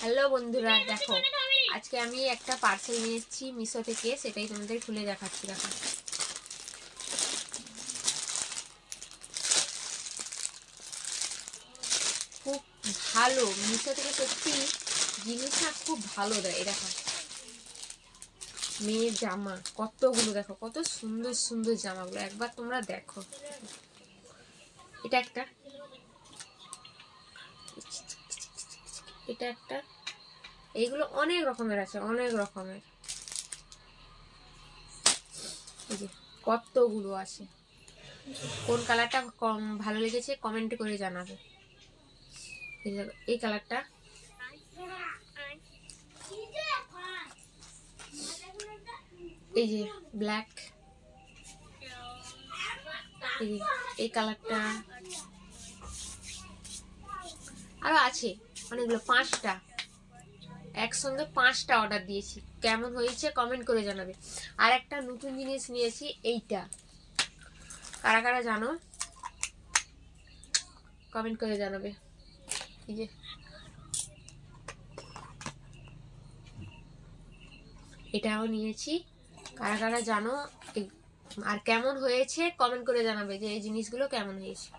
Hello বন্ধুরা, দেখো আজকে আমি একটা পার্সেল নিয়ে এসেছি মিশো থেকে, সেটাই তোমাদের খুলে দেখাচ্ছি। দেখো খুব ভালো, মিশো থেকে সত্যি জিনিসটা খুব ভালো দেয়। দেখো মেয়ের জামা কতগুলো, দেখো কত সুন্দর সুন্দর জামাগুলো, একবার তোমরা দেখো। এটা একটা, এটা একটা, এইগুলো অনেক রকমের আছে, অনেক রকমের। এই যে কতগুলো আছে, কোন কালারটা কম ভালো লেগেছে কমেন্ট করে জানাবে। এই কালারটা, এই যে ব্ল্যাক, এই কালারটা, আরো আছে অনেকগুলো, 5টা একসঙ্গে 5টা অর্ডার দিয়েছি। কেমন হয়েছে কমেন্ট করে জানাবে। আর একটা নতুন জিনিস নিয়েছি, এইটা কারা কারা জানো কমেন্ট করে জানাবে। এই যে এটাও নিয়েছি, কারা কারা জানো আর কেমন হয়েছে কমেন্ট করে জানাবে যে এই জিনিসগুলো কেমন হয়েছে।